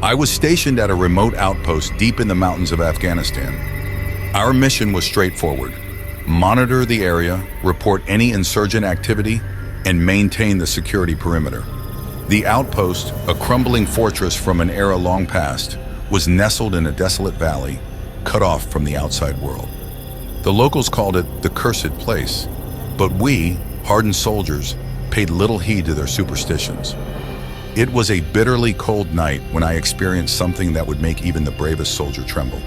I was stationed at a remote outpost deep in the mountains of Afghanistan. Our mission was straightforward: monitor the area, report any insurgent activity, and maintain the security perimeter. The outpost, a crumbling fortress from an era long past, was nestled in a desolate valley, cut off from the outside world. The locals called it the cursed place, but we, hardened soldiers, paid little heed to their superstitions. It was a bitterly cold night when I experienced something that would make even the bravest soldier tremble.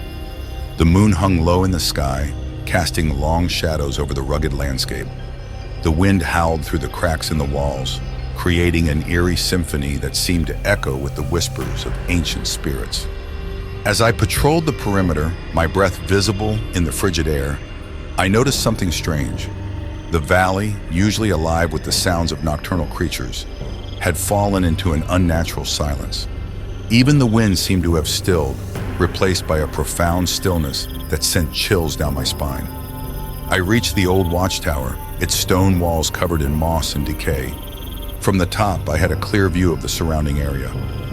The moon hung low in the sky, casting long shadows over the rugged landscape. The wind howled through the cracks in the walls, creating an eerie symphony that seemed to echo with the whispers of ancient spirits. As I patrolled the perimeter, my breath visible in the frigid air, I noticed something strange. The valley, usually alive with the sounds of nocturnal creatures, had fallen into an unnatural silence. Even the wind seemed to have stilled, replaced by a profound stillness that sent chills down my spine. I reached the old watchtower, its stone walls covered in moss and decay. From the top, I had a clear view of the surrounding area,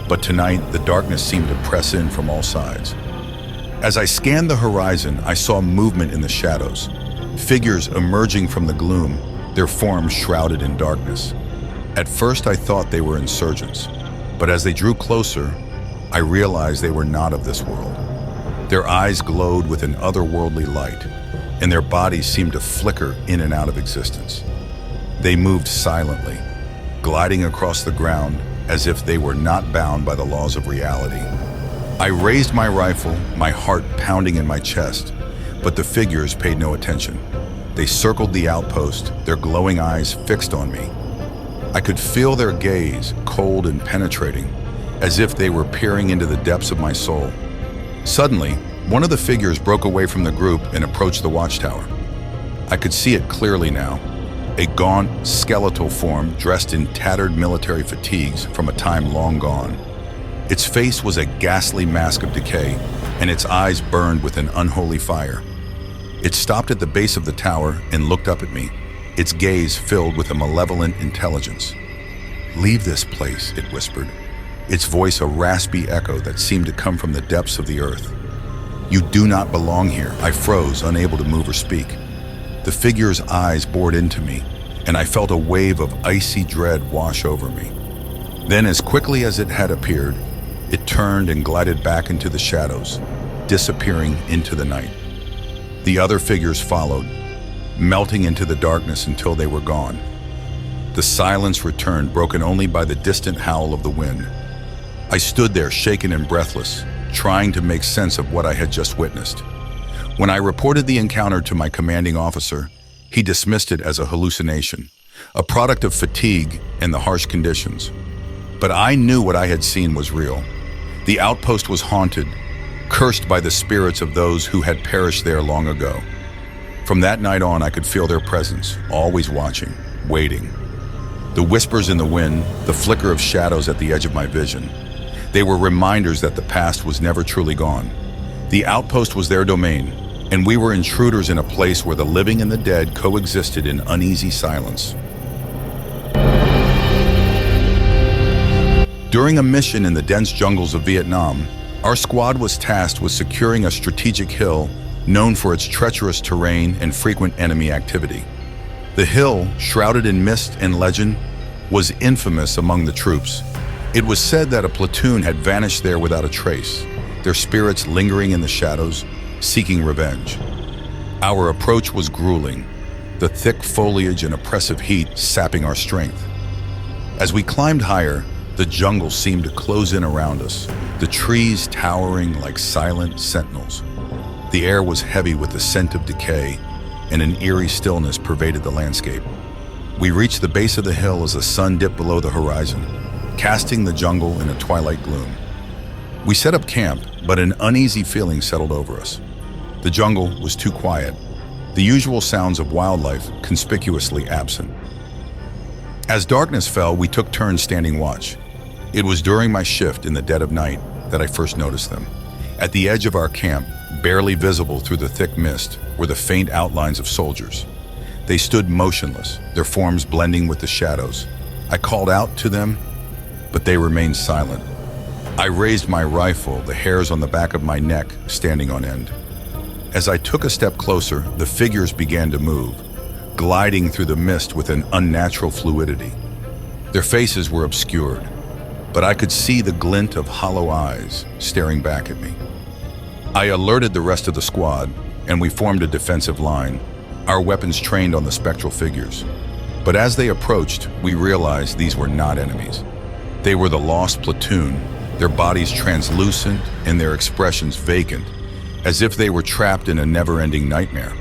but tonight the darkness seemed to press in from all sides. As I scanned the horizon, I saw movement in the shadows, figures emerging from the gloom, their forms shrouded in darkness. At first I thought they were insurgents, but as they drew closer, I realized they were not of this world. Their eyes glowed with an otherworldly light, and their bodies seemed to flicker in and out of existence. They moved silently, gliding across the ground as if they were not bound by the laws of reality. I raised my rifle, my heart pounding in my chest, but the figures paid no attention. They circled the outpost, their glowing eyes fixed on me. I could feel their gaze, cold and penetrating, as if they were peering into the depths of my soul. Suddenly, one of the figures broke away from the group and approached the watchtower. I could see it clearly now, a gaunt, skeletal form dressed in tattered military fatigues from a time long gone. Its face was a ghastly mask of decay, and its eyes burned with an unholy fire. It stopped at the base of the tower and looked up at me, its gaze filled with a malevolent intelligence. "Leave this place," it whispered, its voice a raspy echo that seemed to come from the depths of the earth. "You do not belong here." I froze, unable to move or speak. The figure's eyes bored into me, and I felt a wave of icy dread wash over me. Then, as quickly as it had appeared, it turned and glided back into the shadows, disappearing into the night. The other figures followed, melting into the darkness until they were gone. The silence returned, broken only by the distant howl of the wind. I stood there, shaken and breathless, trying to make sense of what I had just witnessed. When I reported the encounter to my commanding officer, he dismissed it as a hallucination, a product of fatigue and the harsh conditions. But I knew what I had seen was real. The outpost was haunted, cursed by the spirits of those who had perished there long ago. From that night on, I could feel their presence, always watching, waiting. The whispers in the wind, the flicker of shadows at the edge of my vision. They were reminders that the past was never truly gone. The outpost was their domain, and we were intruders in a place where the living and the dead coexisted in uneasy silence. During a mission in the dense jungles of Vietnam, our squad was tasked with securing a strategic hill known for its treacherous terrain and frequent enemy activity. The hill, shrouded in mist and legend, was infamous among the troops. It was said that a platoon had vanished there without a trace, their spirits lingering in the shadows, seeking revenge. Our approach was grueling, the thick foliage and oppressive heat sapping our strength. As we climbed higher, the jungle seemed to close in around us, the trees towering like silent sentinels. The air was heavy with the scent of decay, and an eerie stillness pervaded the landscape. We reached the base of the hill as the sun dipped below the horizon, casting the jungle in a twilight gloom. We set up camp, but an uneasy feeling settled over us. The jungle was too quiet, the usual sounds of wildlife conspicuously absent. As darkness fell, we took turns standing watch. It was during my shift in the dead of night that I first noticed them. At the edge of our camp, barely visible through the thick mist, were the faint outlines of soldiers. They stood motionless, their forms blending with the shadows. I called out to them, but they remained silent. I raised my rifle, the hairs on the back of my neck standing on end. As I took a step closer, the figures began to move, gliding through the mist with an unnatural fluidity. Their faces were obscured, but I could see the glint of hollow eyes staring back at me. I alerted the rest of the squad, and we formed a defensive line, our weapons trained on the spectral figures. But as they approached, we realized these were not enemies. They were the lost platoon, their bodies translucent and their expressions vacant, as if they were trapped in a never-ending nightmare.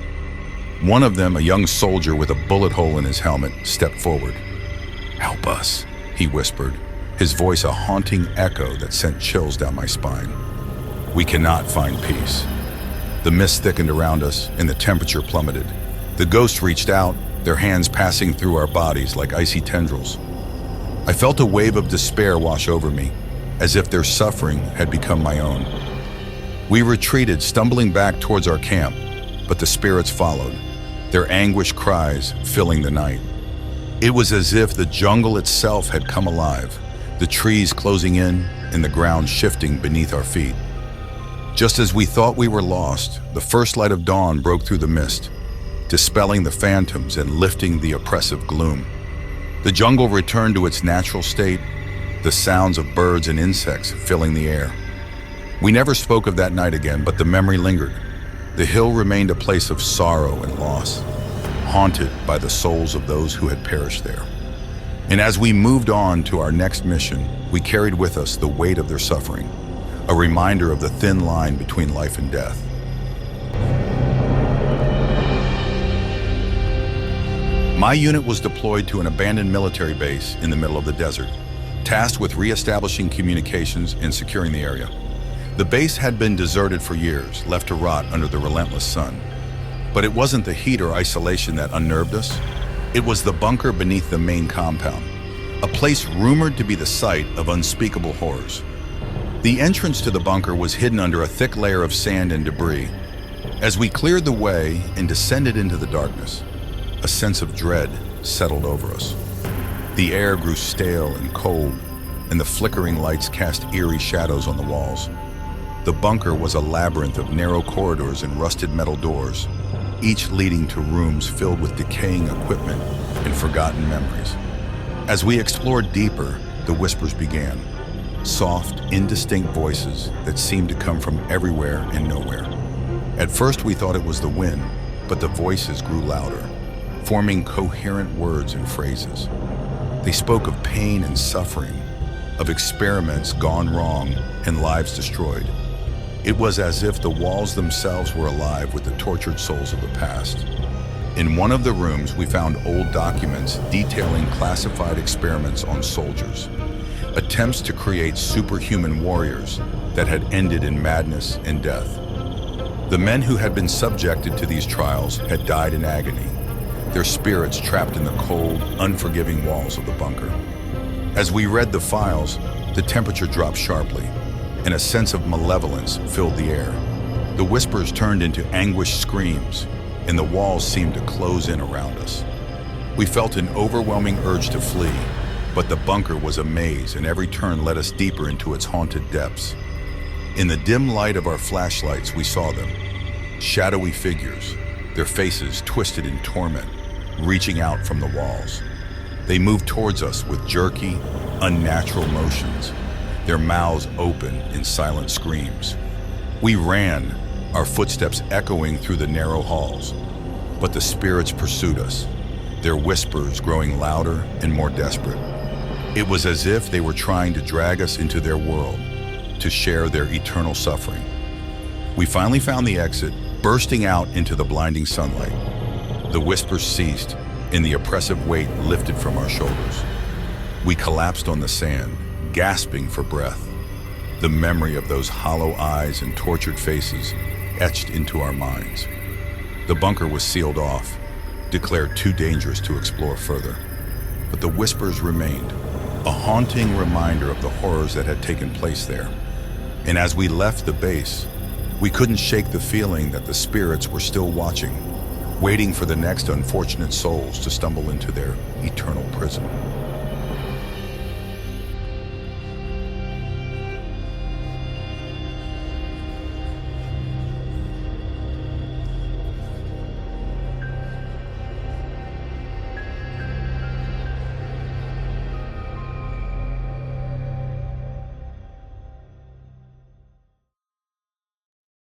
One of them, a young soldier with a bullet hole in his helmet, stepped forward. "Help us," he whispered, his voice a haunting echo that sent chills down my spine. We cannot find peace. The mist thickened around us and the temperature plummeted. The ghosts reached out, their hands passing through our bodies like icy tendrils. I felt a wave of despair wash over me, as if their suffering had become my own. We retreated, stumbling back towards our camp, but the spirits followed, their anguished cries filling the night. It was as if the jungle itself had come alive, the trees closing in and the ground shifting beneath our feet. Just as we thought we were lost, the first light of dawn broke through the mist, dispelling the phantoms and lifting the oppressive gloom. The jungle returned to its natural state, the sounds of birds and insects filling the air. We never spoke of that night again, but the memory lingered. The hill remained a place of sorrow and loss, haunted by the souls of those who had perished there. And as we moved on to our next mission, we carried with us the weight of their suffering, a reminder of the thin line between life and death. My unit was deployed to an abandoned military base in the middle of the desert, tasked with re-establishing communications and securing the area. The base had been deserted for years, left to rot under the relentless sun. But it wasn't the heat or isolation that unnerved us. It was the bunker beneath the main compound, a place rumored to be the site of unspeakable horrors. The entrance to the bunker was hidden under a thick layer of sand and debris. As we cleared the way and descended into the darkness, a sense of dread settled over us. The air grew stale and cold, and the flickering lights cast eerie shadows on the walls. The bunker was a labyrinth of narrow corridors and rusted metal doors, each leading to rooms filled with decaying equipment and forgotten memories. As we explored deeper, the whispers began, soft, indistinct voices that seemed to come from everywhere and nowhere. At first we thought it was the wind, but the voices grew louder, forming coherent words and phrases. They spoke of pain and suffering, of experiments gone wrong and lives destroyed. It was as if the walls themselves were alive with the tortured souls of the past. In one of the rooms, we found old documents detailing classified experiments on soldiers, attempts to create superhuman warriors that had ended in madness and death. The men who had been subjected to these trials had died in agony, their spirits trapped in the cold, unforgiving walls of the bunker. As we read the files, the temperature dropped sharply, and a sense of malevolence filled the air. The whispers turned into anguished screams, and the walls seemed to close in around us. We felt an overwhelming urge to flee, but the bunker was a maze, and every turn led us deeper into its haunted depths. In the dim light of our flashlights, we saw them, shadowy figures, their faces twisted in torment, reaching out from the walls. They moved towards us with jerky, unnatural motions, their mouths open in silent screams. We ran, our footsteps echoing through the narrow halls, but the spirits pursued us, their whispers growing louder and more desperate. It was as if they were trying to drag us into their world, to share their eternal suffering. We finally found the exit, bursting out into the blinding sunlight. The whispers ceased, and the oppressive weight lifted from our shoulders. We collapsed on the sand, gasping for breath, the memory of those hollow eyes and tortured faces etched into our minds. The bunker was sealed off, declared too dangerous to explore further. But the whispers remained, a haunting reminder of the horrors that had taken place there. And as we left the base, we couldn't shake the feeling that the spirits were still watching, waiting for the next unfortunate souls to stumble into their eternal prison.